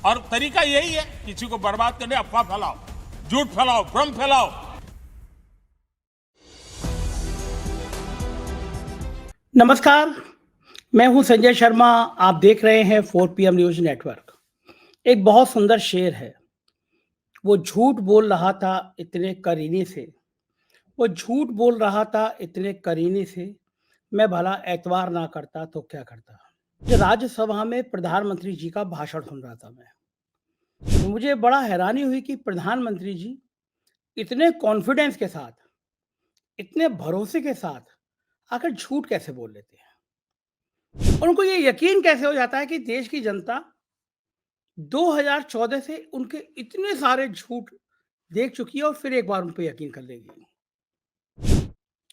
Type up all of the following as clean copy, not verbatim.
और तरीका यही है, किसी को बर्बाद करने अफवाह फैलाओ, झूठ फैलाओ, भ्रम फैलाओ। नमस्कार, मैं हूं संजय शर्मा। आप देख रहे हैं 4 PM न्यूज नेटवर्क। एक बहुत सुंदर शेर है। वो झूठ बोल रहा था इतने करीने से, वो झूठ बोल रहा था इतने करीने से, मैं भला एतवार ना करता तो क्या करता। जो राज्यसभा में प्रधानमंत्री जी का भाषण सुन रहा था मैं, तो मुझे बड़ा हैरानी हुई कि प्रधानमंत्री जी इतने कॉन्फिडेंस के साथ, इतने भरोसे के साथ आखिर झूठ कैसे बोल लेते हैं। और उनको ये यकीन कैसे हो जाता है कि देश की जनता 2014 से उनके इतने सारे झूठ देख चुकी है और फिर एक बार उन पे यकीन कर लेगी।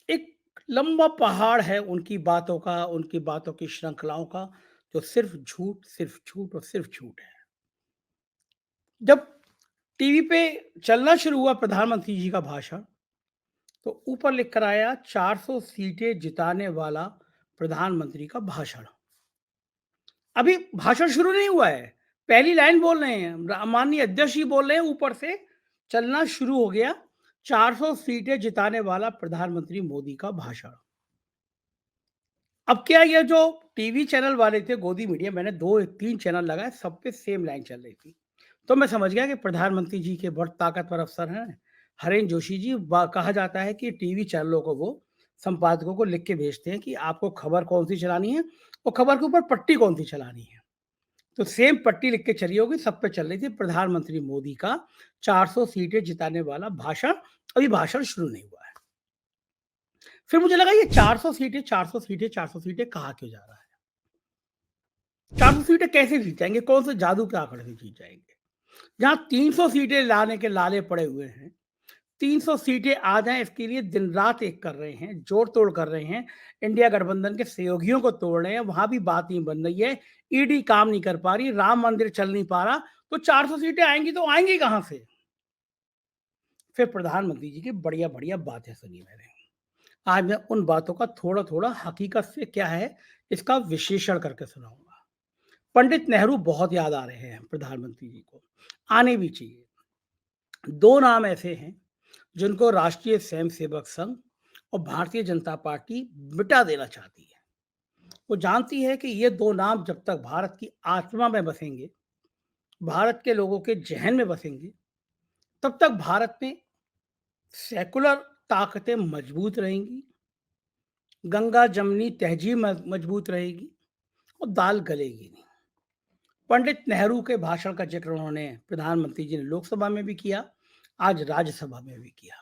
एक लंबा पहाड़ है उनकी बातों का, उनकी बातों की श्रृंखलाओं का, जो सिर्फ झूठ और सिर्फ झूठ है। जब टीवी पे चलना शुरू हुआ प्रधानमंत्री जी का भाषण, तो ऊपर लिख कर आया 400 सीटें जिताने वाला प्रधानमंत्री का भाषण। अभी भाषण शुरू नहीं हुआ है, पहली लाइन बोल रहे हैं, माननीय अध्यक्ष जी बोल रहे हैं, ऊपर से चलना शुरू हो गया 400 सीटें जिताने वाला प्रधानमंत्री मोदी का भाषण। अब क्या, ये जो टीवी चैनल वाले थे, गोदी मीडिया, मैंने 2-3 चैनल लगाए, सब पे सेम लाइन चल रही थी। तो मैं समझ गया कि प्रधानमंत्री जी के बहुत ताकतवर अफसर हैं हरेंद्र जोशी जी। कहा जाता है कि टीवी चैनलों को वो संपादकों को लिख के भेजते हैं कि आपको खबर कौन सी चलानी है और खबर के ऊपर पट्टी कौन सी चलानी है। तो सेम पट्टी लिख के चली होगी, सब पे चल रही थी प्रधानमंत्री मोदी का 400 सीटें जिताने वाला भाषण। अभी भाषण शुरू नहीं हुआ है। फिर मुझे लगा ये 400 सीटें, 400 सीटें, 400 सीटें कहाँ क्यों जा रहा है। 400 सीटें कैसे जीत जाएंगे, कौन से जादू के आंकड़े से जीत जाएंगे। जहां 300 सीटें लाने के लाले पड़े हुए हैं, 300 सीटें आ जाएं इसके लिए दिन रात एक कर रहे हैं, जोड़ तोड़ कर रहे हैं, इंडिया गठबंधन के सहयोगियों को तोड़ रहे हैं, वहां भी बात नहीं बन रही है। ईडी काम नहीं कर पा रही, राम मंदिर चल नहीं पा रहा, तो 400 सीटें आएंगी तो आएंगी कहां से। फिर प्रधानमंत्री जी की बढ़िया बढ़िया बातें सुनी मैंने। आज मैं उन बातों का थोड़ा थोड़ा हकीकत से क्या है इसका विश्लेषण करके सुनाऊंगा। पंडित नेहरू बहुत याद आ रहे हैं प्रधानमंत्री जी को, आने भी चाहिए। दो नाम ऐसे हैं जिनको राष्ट्रीय स्वयंसेवक संघ और भारतीय जनता पार्टी मिटा देना चाहती है। वो जानती है कि ये दो नाम जब तक भारत की आत्मा में बसेंगे, भारत के लोगों के जहन में बसेंगे, तब तक भारत में सेकुलर ताकतें मजबूत रहेंगी, गंगा जमनी तहजीब मजबूत रहेगी और दाल गलेगी नहीं। पंडित नेहरू के भाषण का जिक्र उन्होंने, प्रधानमंत्री जी ने, लोकसभा में भी किया, आज राज्यसभा में भी किया।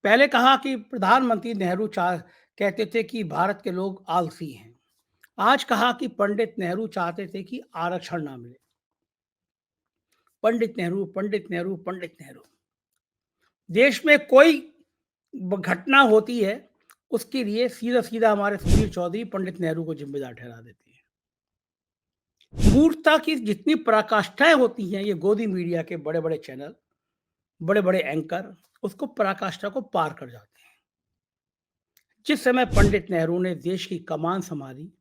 पहले कहा कि प्रधानमंत्री नेहरू कहते थे कि भारत के लोग आलसी हैं। आज कहा कि पंडित नेहरू चाहते थे कि आरक्षण ना मिले। पंडित नेहरू, पंडित नेहरू, पंडित नेहरू। देश में कोई घटना होती है, उसके लिए सीधा सीधा हमारे सुधीर चौधरी पंडित नेहरू को जिम्मेदार ठहरा देती है। मूर्खता की जितनी पराकाष्ठाएं होती हैं, ये गोदी मीडिया के बड़े बड़े चैनल, बड़े बड़े एंकर उसको पराकाष्ठा को पार कर जाते हैं। जिस समय पंडित नेहरू ने देश की कमान संभाली,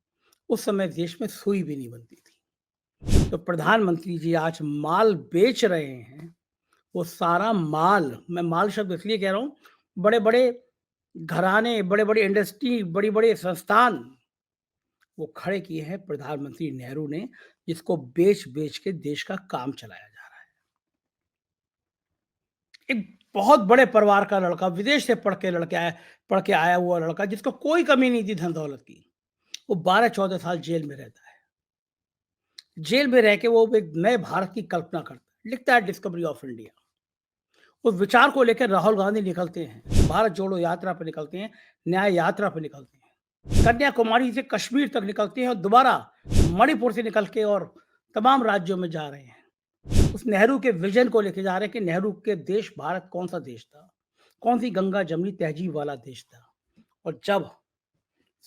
उस समय देश में सुई भी नहीं बनती थी। तो प्रधानमंत्री जी आज माल बेच रहे हैं। वो सारा माल, मैं माल शब्द इसलिए कह रहा हूं, बड़े बड़े घराने, बड़े बड़े इंडस्ट्री, बड़ी बड़े संस्थान वो खड़े किए हैं प्रधानमंत्री नेहरू ने, जिसको बेच बेच के देश का काम चलाया जा रहा है। एक बहुत बड़े परिवार का लड़का, विदेश से पढ़ के आया हुआ लड़का, जिसको कोई कमी नहीं थी धन दौलत की, वो 12-14 साल जेल में रहता है। जेल में रह के वो एक नए भारत की कल्पना करता है, लिखता है डिस्कवरी ऑफ इंडिया। उस विचार को लेकर राहुल गांधी निकलते हैं, भारत जोड़ो यात्रा पर निकलते हैं, न्याय यात्रा पर निकलते हैं, कन्याकुमारी से कश्मीर तक निकलते हैं और दोबारा मणिपुर से निकल के और तमाम राज्यों में जा रहे हैं। उस नेहरू के विजन को लेके जा रहे हैं कि नेहरू के देश भारत कौन सा देश था, कौन सी गंगा जमनी तहजीब वाला देश था। और जब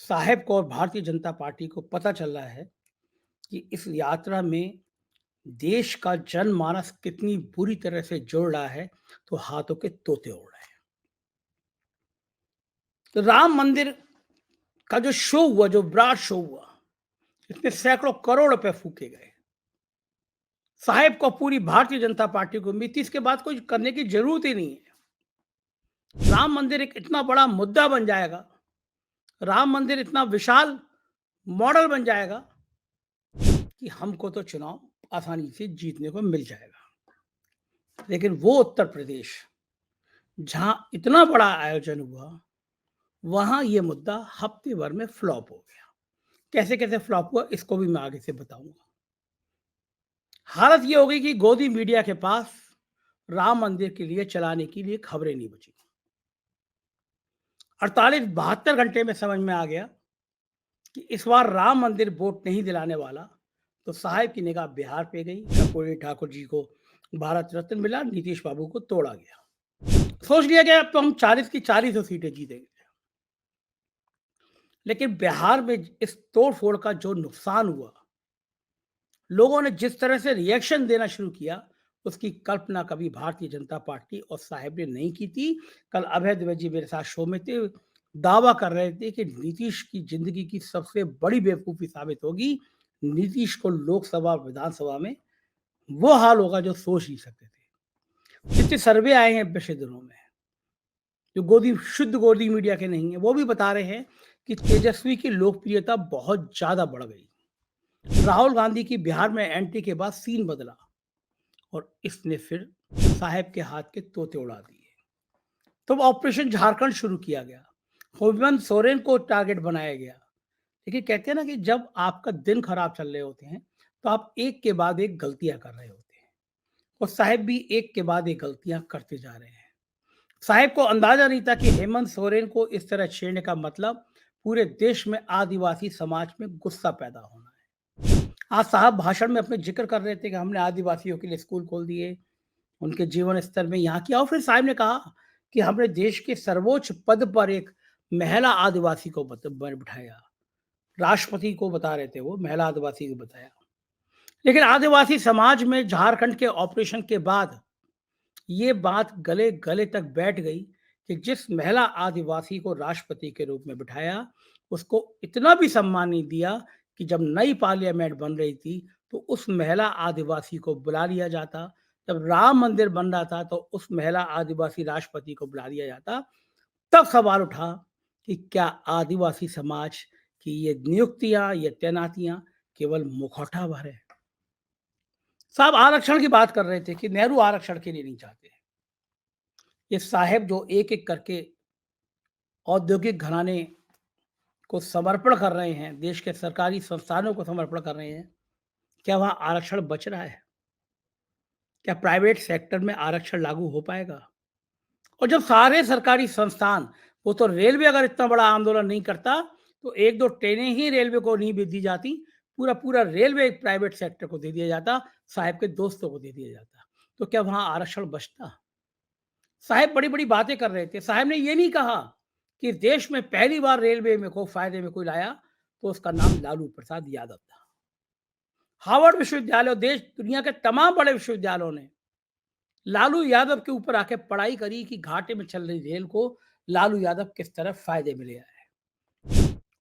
साहेब को और भारतीय जनता पार्टी को पता चल रहा है कि इस यात्रा में देश का जनमानस कितनी बुरी तरह से जुड़ रहा है, तो हाथों के तोते उड़ रहे हैं। तो राम मंदिर का जो शो हुआ, जो ब्राड शो हुआ, इसमें सैकड़ों करोड़ रुपए फूके गए। साहब को पूरी भारतीय जनता पार्टी को उम्मीद थी इसके बाद कुछ करने की जरूरत ही नहीं है। राम मंदिर एक इतना बड़ा मुद्दा बन जाएगा, राम मंदिर इतना विशाल मॉडल बन जाएगा कि हमको तो चुनाव आसानी से जीतने को मिल जाएगा। लेकिन वो उत्तर प्रदेश जहां इतना बड़ा आयोजन हुआ, वहां ये मुद्दा हफ्ते भर में फ्लॉप हो गया। कैसे कैसे फ्लॉप हुआ इसको भी मैं आगे से बताऊंगा। हालत ये हो गई कि गोदी मीडिया के पास राम मंदिर के लिए चलाने के लिए खबरें नहीं बची। 48-72 घंटे में समझ में आ गया कि इस बार राम मंदिर वोट नहीं दिलाने वाला। तो साहब की निगाह बिहार पे गई। कर्पूरी ठाकुर जी को भारत रत्न मिला, नीतीश बाबू को तोड़ा गया। सोच लिया गया अब तो हम 40 की 40 सीटें जीतेंगे। लेकिन बिहार में इस तोड़ फोड़ का जो नुकसान हुआ, लोगों ने जिस तरह से रिएक्शन देना शुरू किया, उसकी कल्पना कभी भारतीय जनता पार्टी और साहब ने नहीं की थी। कल अभय द्विवेदी जी मेरे साथ शो में थे, दावा कर रहे थे कि नीतीश की जिंदगी की सबसे बड़ी बेवकूफी साबित होगी। नीतीश को लोकसभा और विधानसभा में वो हाल होगा जो सोच नहीं सकते थे। जितने सर्वे आए हैं पिछले दिनों में, जो शुद्ध गोदी मीडिया के नहीं है, वो भी बता रहे हैं कि तेजस्वी की लोकप्रियता बहुत ज्यादा बढ़ गई। राहुल गांधी की बिहार में एंट्री के बाद सीन बदला और इसने फिर साहब के हाथ के तोते उड़ा दिए। तो ऑपरेशन झारखंड शुरू किया गया, हेमंत सोरेन को टारगेट बनाया गया। लेकिन कहते हैं ना कि जब आपका दिन खराब चल रहे होते हैं तो आप एक के बाद एक गलतियां कर रहे होते हैं, और साहब भी एक के बाद एक गलतियां करते जा रहे हैं। साहब को अंदाजा नहीं था कि हेमंत सोरेन को इस तरह छेड़ने का मतलब पूरे देश में आदिवासी समाज में गुस्सा पैदा होना है। आज साहब भाषण में अपने जिक्र कर रहे थे कि हमने आदिवासियों के लिए स्कूल खोल दिए, उनके जीवन स्तर में यहाँ किया। और फिर साहब ने कहा कि हमने देश के सर्वोच्च पद पर एक महिला आदिवासी को बिठाया। राष्ट्रपति को बता रहे थे, वो महिला आदिवासी को बताया। लेकिन आदिवासी समाज में झारखंड के ऑपरेशन के बाद ये बात गले गले तक बैठ गई कि जिस महिला आदिवासी को राष्ट्रपति के रूप में बिठाया, उसको इतना भी सम्मान नहीं दिया कि जब नई पार्लियामेंट बन रही थी तो उस महिला आदिवासी को बुला लिया जाता। जब राम मंदिर बन रहा था तो उस महिला आदिवासी राष्ट्रपति को बुला लिया जाता। तब सवाल उठा कि क्या आदिवासी समाज की ये नियुक्तियां, ये तैनातियां केवल मुखौटा भर है। साहब आरक्षण की बात कर रहे थे कि नेहरू आरक्षण के लिए नहीं चाहते। ये साहब जो एक एक करके औद्योगिक घराने को समर्पण कर रहे हैं, देश के सरकारी संस्थानों को समर्पण कर रहे हैं, क्या वहां आरक्षण बच रहा है? क्या प्राइवेट सेक्टर में आरक्षण लागू हो पाएगा? और जब सारे सरकारी संस्थान, वो तो रेलवे अगर इतना बड़ा आंदोलन नहीं करता तो एक दो ट्रेनें ही रेलवे को नहीं दी जाती, पूरा पूरा रेलवे एक प्राइवेट सेक्टर को दे दिया जाता, साहब के दोस्तों को दे दिया जाता। तो क्या वहां आरक्षण बचता? साहब बड़ी बड़ी बातें कर रहे थे। साहब ने ये नहीं कहा कि देश में पहली बार रेलवे में को फायदे में कोई लाया तो उसका नाम लालू प्रसाद यादव था। हार्वर्ड विश्वविद्यालय, देश दुनिया के तमाम बड़े विश्वविद्यालयों ने लालू यादव के ऊपर आके पढ़ाई करी कि घाटे में चल रही रेल को लालू यादव किस तरह फायदे में ले आया।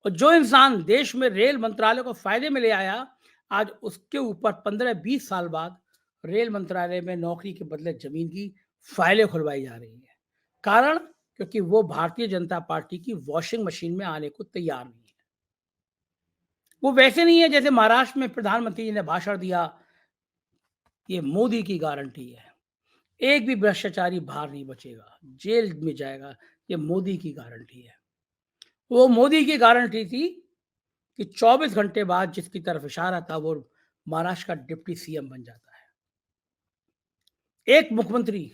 और जो इंसान देश में रेल मंत्रालय को फायदे में ले आया, आज उसके ऊपर 15-20 साल बाद रेल मंत्रालय में नौकरी के बदले जमीन की फाइलें खुलवाई जा रही है। कारण क्योंकि वो भारतीय जनता पार्टी की वॉशिंग मशीन में आने को तैयार नहीं है। वो वैसे नहीं है जैसे महाराष्ट्र में प्रधानमंत्री जी ने भाषण दिया, ये मोदी की गारंटी है, एक भी भ्रष्टाचारी बाहर नहीं बचेगा, जेल में जाएगा, ये मोदी की गारंटी है। वो मोदी की गारंटी थी कि 24 घंटे बाद जिसकी तरफ इशारा था वो महाराष्ट्र का डिप्टी सीएम बन जाता है। एक मुख्यमंत्री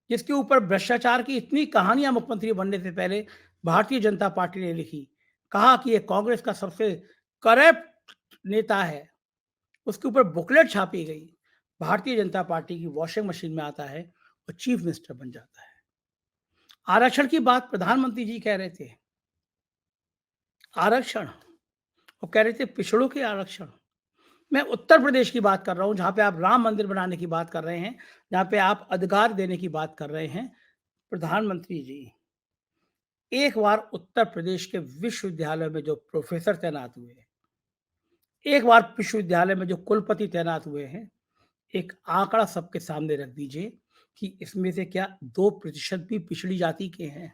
जिसके ऊपर भ्रष्टाचार की इतनी कहानियां मुख्यमंत्री बनने से पहले भारतीय जनता पार्टी ने लिखी, कहा कि ये कांग्रेस का सबसे करप्ट नेता है, उसके ऊपर बुकलेट छापी गई, भारतीय जनता पार्टी की वॉशिंग मशीन में आता है और चीफ मिनिस्टर बन जाता है। आरक्षण की बात प्रधानमंत्री जी कह रहे थे, आरक्षण, वो कह रहे थे पिछड़ों के आरक्षण। मैं उत्तर प्रदेश की बात कर रहा हूं, जहां पे आप राम मंदिर बनाने की बात कर रहे हैं, जहां पे आप अधिकार देने की बात कर रहे हैं। प्रधानमंत्री जी एक बार उत्तर प्रदेश के विश्वविद्यालय में जो प्रोफेसर तैनात हुए, एक बार विश्वविद्यालय में जो कुलपति तैनात हुए हैं, एक आंकड़ा सबके सामने रख दीजिए कि इसमें से क्या 2% भी पिछड़ी जाति के हैं।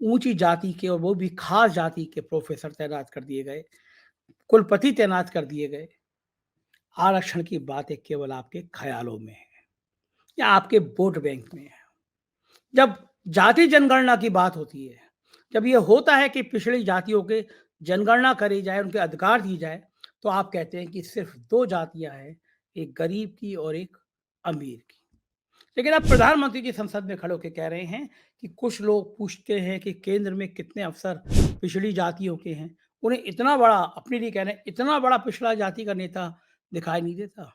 ऊंची जाति के और वो भी खास जाति के प्रोफेसर तैनात कर दिए गए, कुलपति तैनात कर दिए गए। आरक्षण की बातें केवल आपके ख्यालों में है या आपके वोट बैंक में है। जब जाति जनगणना की बात होती है, जब ये होता है कि पिछड़ी जातियों के जनगणना करी जाए, उनके अधिकार दिए जाए, तो आप कहते हैं कि सिर्फ 2 जातियाँ हैं, एक गरीब की और एक अमीर की। लेकिन अब प्रधानमंत्री जी संसद में खड़े होके कह रहे हैं कि कुछ लोग पूछते हैं कि केंद्र में कितने अफसर पिछड़ी जातियों के हैं। उन्हें इतना बड़ा, अपने लिए कह रहे हैं, इतना बड़ा पिछड़ा जाति का नेता दिखाई नहीं देता।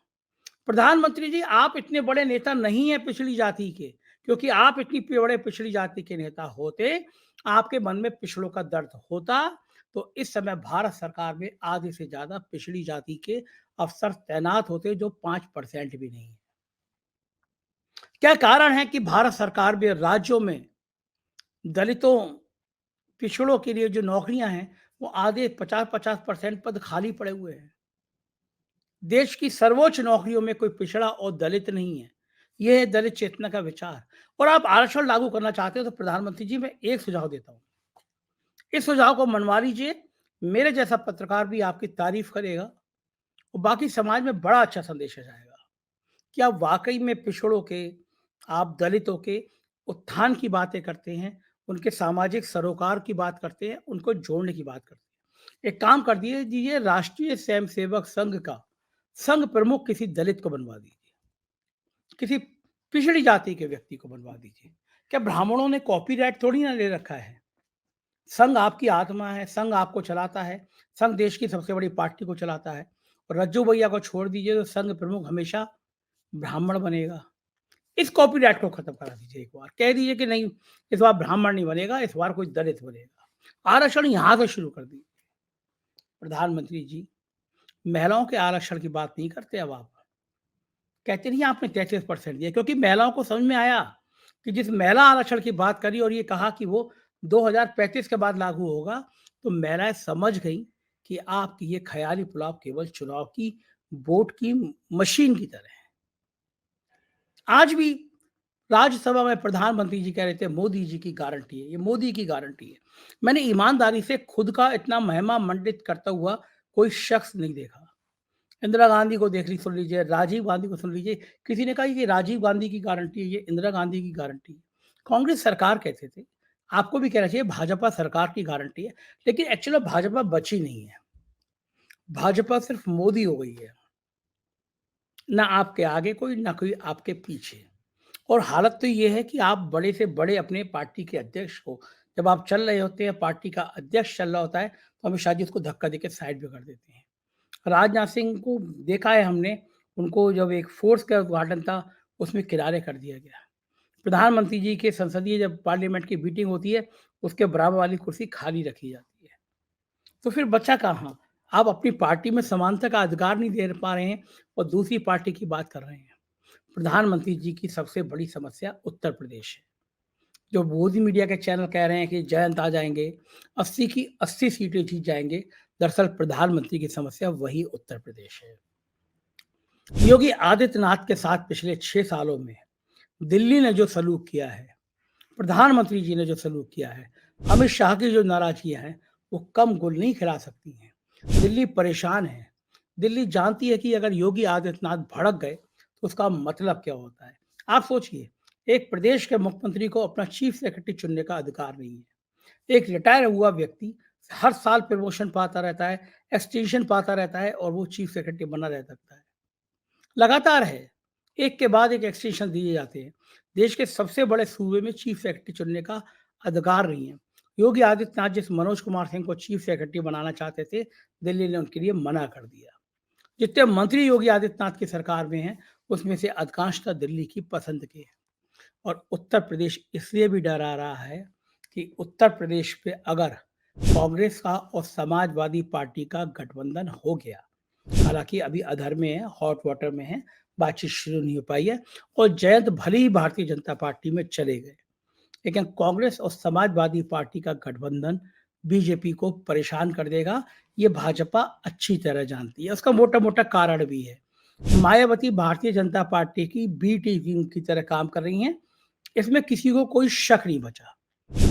प्रधानमंत्री जी, आप इतने बड़े नेता नहीं हैं पिछड़ी जाति के, क्योंकि आप इतनी बड़े पिछड़ी जाति के नेता होते, आपके मन में पिछड़ों का दर्द होता, तो इस समय भारत सरकार में आधे से ज़्यादा पिछड़ी जाति के अफ़सर तैनात होते, जो 5% भी नहीं है। क्या कारण है कि भारत सरकार में राज्यों में दलितों, पिछड़ों के लिए जो नौकरियाँ हैं, वो आधे 50-50% पद खाली पड़े हुए हैं। देश की सर्वोच्च नौकरियों में कोई पिछड़ा और दलित नहीं है। ये है दलित चेतना का विचार। और आप आरक्षण लागू करना चाहते हो तो प्रधानमंत्री जी, मैं एक सुझाव देता हूँ। इस सुझाव को मनवा लीजिए। मेरे जैसा पत्रकार भी आपकी तारीफ करेगा और बाकी समाज में बड़ा अच्छा संदेश जाएगा कि आप वाकई में पिछड़ों के, आप दलितों के उत्थान की बातें करते हैं, उनके सामाजिक सरोकार की बात करते हैं, उनको जोड़ने की बात करते हैं। एक काम कर दीजिए, राष्ट्रीय स्वयंसेवक संघ का संघ प्रमुख किसी दलित को बनवा दीजिए, किसी पिछड़ी जाति के व्यक्ति को बनवा दीजिए। क्या ब्राह्मणों ने कॉपीराइट थोड़ी ना ले रखा है? संघ आपकी आत्मा है, संघ आपको चलाता है, संघ देश की सबसे बड़ी पार्टी को चलाता है। और रज्जू भैया को छोड़ दीजिए तो संघ प्रमुख हमेशा ब्राह्मण बनेगा। इस कॉपीराइट को खत्म करा दीजिए एक बार। कह दीजिए कि नहीं, इस बार ब्राह्मण नहीं बनेगा, इस बार कोई दलित बनेगा। आरक्षण यहाँ से शुरू कर दीजिए। प्रधानमंत्री जी, महिलाओं के आरक्षण की बात नहीं करते अब आप। कहते नहीं आपने 33% दिया, क्योंकि महिलाओं को समझ में आया कि जिस महिला आरक्षण की बात करी और ये कहा कि वो 2035 के बाद लागू होगा, तो महिलाएं समझ गई कि आपकी ये ख्याली पुलाव केवल चुनाव की वोट की मशीन की तरह है। आज भी राज्यसभा में प्रधानमंत्री जी कह रहे थे मोदी जी की गारंटी है, ये मोदी की गारंटी है। मैंने ईमानदारी से खुद का इतना महिमा मंडित करता हुआ कोई शख्स नहीं देखा। इंदिरा गांधी को सुन लीजिए, राजीव गांधी को सुन लीजिए। किसी ने कहा ये राजीव गांधी की गारंटी है, ये इंदिरा गांधी की गारंटी है। कांग्रेस सरकार कहते थे, आपको भी कहना चाहिए भाजपा सरकार की गारंटी है। लेकिन एक्चुअली भाजपा बची नहीं है, भाजपा सिर्फ मोदी हो गई है। ना आपके आगे कोई, ना कोई आपके पीछे। और हालत तो ये है कि आप बड़े से बड़े अपने पार्टी के अध्यक्ष को, जब आप चल रहे होते हैं, पार्टी का अध्यक्ष चल रहा होता है, तो अमित शाह जी उसको धक्का देके साइड पे कर देते हैं। राजनाथ सिंह को देखा है हमने, उनको जब एक फोर्स का उद्घाटन था, उसमें किनारे कर दिया गया। प्रधानमंत्री जी के संसदीय जब पार्लियामेंट की मीटिंग होती है, उसके बराबर वाली कुर्सी खाली रखी जाती है। तो फिर बचा कहाँ? आप अपनी पार्टी में समानता का अधिकार नहीं दे पा रहे हैं और दूसरी पार्टी की बात कर रहे हैं। प्रधानमंत्री जी की सबसे बड़ी समस्या उत्तर प्रदेश है। जो मोदी मीडिया के चैनल कह रहे हैं कि जयंत आ जाएंगे, 80 की 80 सीटें जीत जाएंगे, दरअसल प्रधानमंत्री की समस्या वही उत्तर प्रदेश है। योगी आदित्यनाथ के साथ पिछले 6 सालों में दिल्ली ने जो सलूक किया है, प्रधानमंत्री जी ने जो सलूक किया है, अमित शाह की जो नाराजगियां हैं, वो कम गुल नहीं खिला सकती हैं। दिल्ली परेशान है। दिल्ली जानती है कि अगर योगी आदित्यनाथ भड़क गए तो उसका मतलब क्या होता है। आप सोचिए, एक प्रदेश के मुख्यमंत्री को अपना चीफ सेक्रेटरी चुनने का अधिकार नहीं है। एक रिटायर हुआ व्यक्ति हर साल प्रमोशन पाता रहता है, एक्सटेंशन पाता रहता है और वो चीफ सेक्रेटरी बना रह सकता है। लगातार है, एक के बाद एक एक्सटेंशन दिए जाते हैं। देश के सबसे बड़े सूबे में चीफ सेक्रेटरी चुनने का अधिकार नहीं है। योगी आदित्यनाथ जिस मनोज कुमार सिंह को चीफ सेक्रेटरी बनाना चाहते थे, दिल्ली ने उनके लिए मना कर दिया। जितने मंत्री योगी आदित्यनाथ की सरकार में हैं, उसमें से अधिकांशतः दिल्ली की पसंद के हैं। और उत्तर प्रदेश इसलिए भी डरा रहा है कि उत्तर प्रदेश पे अगर कांग्रेस का और समाजवादी पार्टी का गठबंधन हो गया, हालांकि अभी अधर में है, हॉट वाटर में है, बातचीत शुरू नहीं हो पाई है, और जयंत भले ही भारतीय जनता पार्टी में चले गए, लेकिन कांग्रेस और समाजवादी पार्टी का गठबंधन बीजेपी को परेशान कर देगा। ये भाजपा अच्छी तरह जानती है। उसका मोटा मोटा कारण भी है। मायावती भारतीय जनता पार्टी की बी टीम की तरह काम कर रही हैं, इसमें किसी को कोई शक नहीं बचा।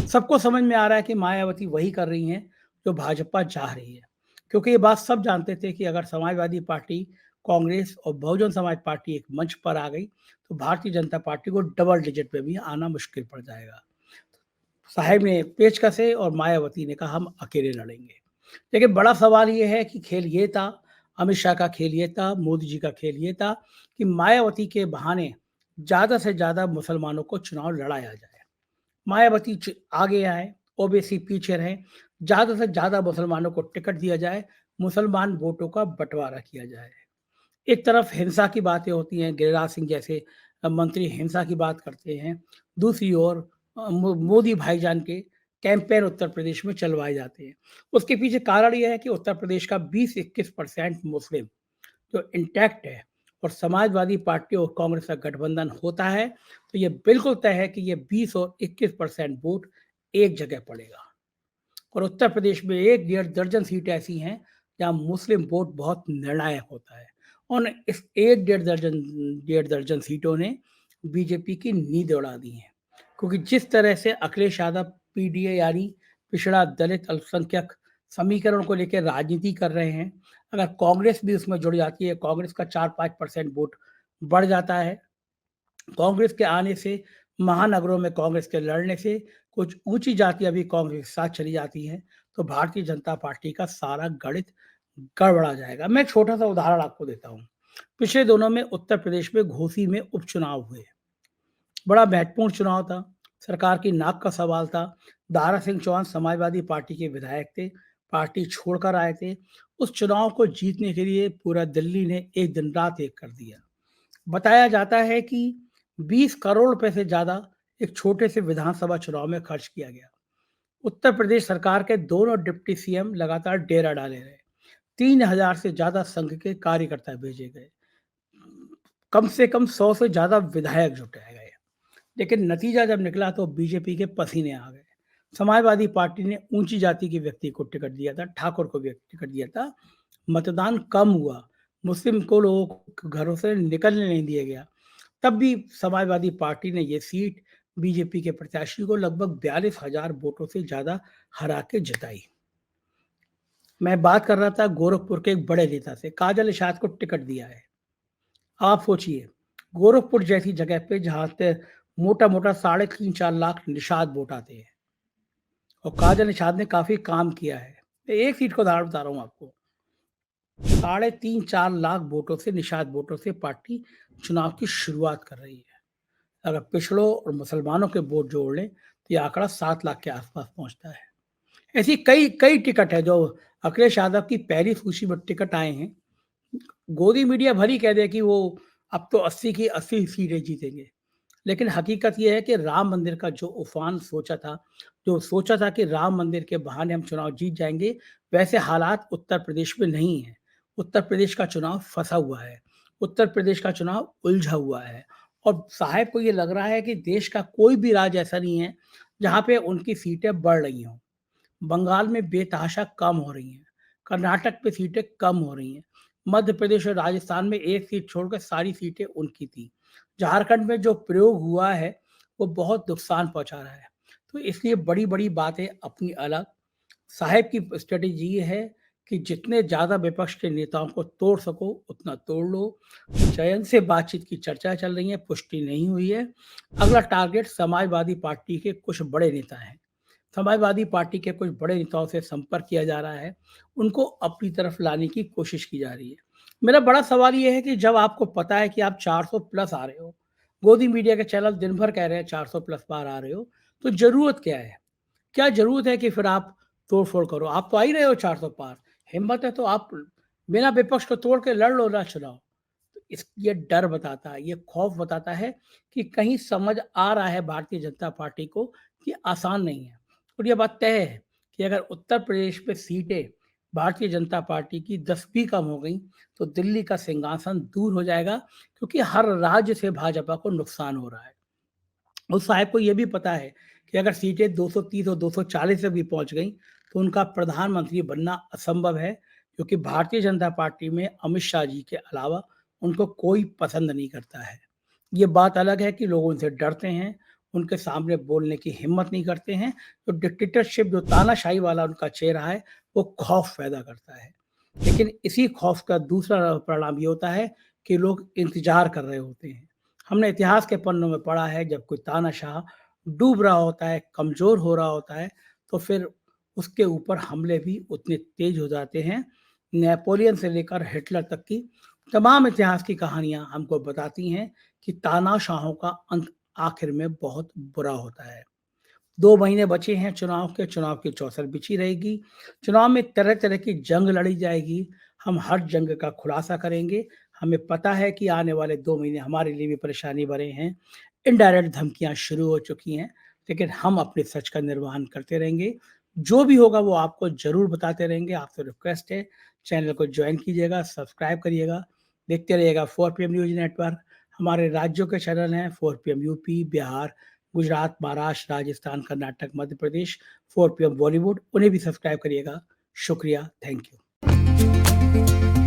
सबको समझ में आ रहा है कि मायावती वही कर रही हैं जो भाजपा चाह रही है, क्योंकि ये बात सब जानते थे कि अगर समाजवादी पार्टी, कांग्रेस और बहुजन समाज पार्टी एक मंच पर आ गई तो भारतीय जनता पार्टी को डबल डिजिट पे भी आना मुश्किल पड़ जाएगा। साहेब ने पेच कसे और मायावती ने कहा हम अकेले लड़ेंगे। लेकिन बड़ा सवाल ये है कि खेल ये था, अमित शाह का खेल ये था, मोदी जी का खेल ये था कि मायावती के बहाने ज्यादा से ज्यादा मुसलमानों को चुनाव लड़ाया जाए। मायावती आगे आए, ओबीसी पीछे रहे, ज्यादा से ज्यादा मुसलमानों को टिकट दिया जाए, मुसलमान वोटों का बंटवारा किया जाए। एक तरफ हिंसा की बातें होती हैं, गिरिराज सिंह जैसे मंत्री हिंसा की बात करते हैं, दूसरी ओर मोदी भाईजान के कैंपेन उत्तर प्रदेश में चलवाए जाते हैं। उसके पीछे कारण यह है कि उत्तर प्रदेश का 20-21% मुस्लिम जो इंटैक्ट है और समाजवादी पार्टी और कांग्रेस का गठबंधन होता है तो ये बिल्कुल तय है कि ये 20 और 21% वोट एक जगह पड़ेगा। और उत्तर प्रदेश में 1-1.5 दर्जन सीटें ऐसी हैं जहाँ मुस्लिम वोट बहुत निर्णायक होता है और इस 1-1.5 दर्जन सीटों ने बीजेपी की नींद उड़ा दी है, क्योंकि जिस तरह से अखिलेश यादव पीडीए यानी पिछड़ा दलित अल्पसंख्यक समीकरण को लेकर राजनीति कर रहे हैं, अगर कांग्रेस भी उसमें जुड़ जाती है, कांग्रेस का 4-5% वोट बढ़ जाता है, कांग्रेस के आने से, महानगरों में कांग्रेस के लड़ने से कुछ ऊंची जातियां भी कांग्रेस के साथ चली जाती हैं, तो भारतीय जनता पार्टी का सारा गणित गड़बड़ा जाएगा। मैं एक छोटा सा उदाहरण आपको देता हूँ। पिछले दिनों में उत्तर प्रदेश में घोसी में उपचुनाव हुए। बड़ा महत्वपूर्ण चुनाव था, सरकार की नाक का सवाल था। दारा सिंह चौहान समाजवादी पार्टी के विधायक थे, पार्टी छोड़कर आए थे। उस चुनाव को जीतने के लिए पूरा दिल्ली ने एक दिन रात एक कर दिया। बताया जाता है कि 20 करोड़ रुपए से ज्यादा एक छोटे से विधानसभा चुनाव में खर्च किया गया। उत्तर प्रदेश सरकार के दोनों डिप्टी सीएम लगातार डेरा डाले रहे। 3,000 से ज्यादा संघ के कार्यकर्ता भेजे गए, कम से कम 100 से ज्यादा विधायक जुटाए गए। लेकिन नतीजा जब निकला तो बीजेपी के पसीने आ गए। समाजवादी पार्टी ने ऊंची जाति के व्यक्ति को टिकट दिया था, ठाकुर को टिकट दिया था। मतदान कम हुआ, मुस्लिम को लोगों को घरों से निकलने नहीं दिया गया। तब भी समाजवादी पार्टी ने ये सीट बीजेपी के प्रत्याशी को लगभग 42,000 वोटों से ज्यादा हरा के जिताई। मैं बात कर रहा था गोरखपुर के एक बड़े नेता से, काजल निषाद को टिकट दिया है। आप सोचिए, गोरखपुर जैसी जगह पे जहां पे मोटा मोटा 3.5-4 लाख निषाद वोट आते हैं और काजल निषाद ने काफी काम किया है। मैं एक सीट को उदाहरण बता रहा हूँ आपको। 3.5-4 लाख वोटों से, निषाद वोटों से पार्टी चुनाव की शुरुआत कर रही है। अगर पिछड़ों और मुसलमानों के वोट जोड़ लें तो ये आंकड़ा 7 लाख के आसपास पहुंचता है। ऐसी कई कई टिकट है जो अखिलेश यादव की पहली सूची में टिकट आए हैं। गोदी मीडिया भरी कह दे कि वो अब तो 80 की 80 सीटें जीतेंगे, लेकिन हकीकत ये है कि राम मंदिर का जो उफान जो सोचा था कि राम मंदिर के बहाने हम चुनाव जीत जाएंगे, वैसे हालात उत्तर प्रदेश में नहीं है। उत्तर प्रदेश का चुनाव फंसा हुआ है, उत्तर प्रदेश का चुनाव उलझा हुआ है और साहब को ये लग रहा है कि देश का कोई भी राज्य ऐसा नहीं है जहाँ पे उनकी सीटें बढ़ रही हों। बंगाल में बेतहाशा कम हो रही हैं, कर्नाटक में सीटें कम हो रही हैं, मध्य प्रदेश और राजस्थान में एक सीट छोड़कर सारी सीटें उनकी थी। झारखंड में जो प्रयोग हुआ है वो बहुत नुकसान पहुंचा रहा है। तो इसलिए बड़ी-बड़ी बातें अपनी अलग, साहब की स्ट्रेटेजी ये है कि जितने ज़्यादा विपक्ष के नेताओं को तोड़ सको उतना तोड़ लो। चयन से बातचीत की चर्चा चल रही है, पुष्टि नहीं हुई है। अगला टारगेट समाजवादी पार्टी के कुछ बड़े नेता हैं। समाजवादी पार्टी के कुछ बड़े नेताओं से संपर्क किया जा रहा है, उनको अपनी तरफ लाने की कोशिश की जा रही है। मेरा बड़ा सवाल ये है कि जब आपको पता है कि आप 400 प्लस आ रहे हो, गोदी मीडिया के चैनल दिन भर कह रहे हैं 400 प्लस पार आ रहे हो, तो ज़रूरत क्या है? क्या ज़रूरत है कि फिर आप तोड़-फोड़ करो? आप तो आ ही रहे हो 400 पार, हिम्मत है तो आप बिना विपक्ष को तोड़ के लड़ लो ना चुनाव। ये डर बताता है, ये खौफ बताता है कि कहीं समझ आ रहा है भारतीय जनता पार्टी को कि आसान नहीं है। और ये बात तय है कि अगर उत्तर प्रदेश में सीटें भारतीय जनता पार्टी की 10 भी कम हो गई तो दिल्ली का सिंहासन दूर हो जाएगा, क्योंकि हर राज्य से भाजपा को नुकसान हो रहा है। उस साहब को ये भी पता है कि अगर सीटें 230 और 240 तक भी पहुंच गई तो उनका प्रधानमंत्री बनना असंभव है, क्योंकि भारतीय जनता पार्टी में अमित शाह जी के अलावा उनको कोई पसंद नहीं करता है। ये बात अलग है कि लोग उनसे डरते हैं, उनके सामने बोलने की हिम्मत नहीं करते हैं। तो डिक्टेटरशिप जो तानाशाही वाला उनका चेहरा है, वो खौफ पैदा करता है। लेकिन इसी खौफ का दूसरा परिणाम ये होता है कि लोग इंतज़ार कर रहे होते हैं। हमने इतिहास के पन्नों में पढ़ा है जब कोई तानाशाह डूब रहा होता है, कमज़ोर हो रहा होता है, तो फिर उसके ऊपर हमले भी उतने तेज़ हो जाते हैं। नेपोलियन से लेकर हिटलर तक की तमाम इतिहास की कहानियाँ हमको बताती हैं कि तानाशाहों का अंत आखिर में बहुत बुरा होता है। 2 महीने बचे हैं चुनाव की चौसर बिछी रहेगी। चुनाव में तरह-तरह की जंग लड़ी जाएगी। हम हर जंग का खुलासा करेंगे। हमें पता है कि आने वाले 2 महीने हमारे लिए भी परेशानी भरे हैं। इनडायरेक्ट धमकियाँ शुरू हो चुकी हैं, लेकिन हम अपने सच का निर्वहन करते रहेंगे। जो भी होगा वो आपको ज़रूर बताते रहेंगे। आपसे रिक्वेस्ट है, चैनल को जॉइन कीजिएगा, सब्सक्राइब करिएगा, देखते रहिएगा 4 पीएम न्यूज़ नेटवर्क। हमारे राज्यों के चैनल हैं 4 PM UP, Bihar, Gujarat, Maharashtra, Rajasthan, Karnataka, Madhya Pradesh, 4 PM Bollywood, उन्हें भी सब्सक्राइब करिएगा। शुक्रिया, थैंक यू।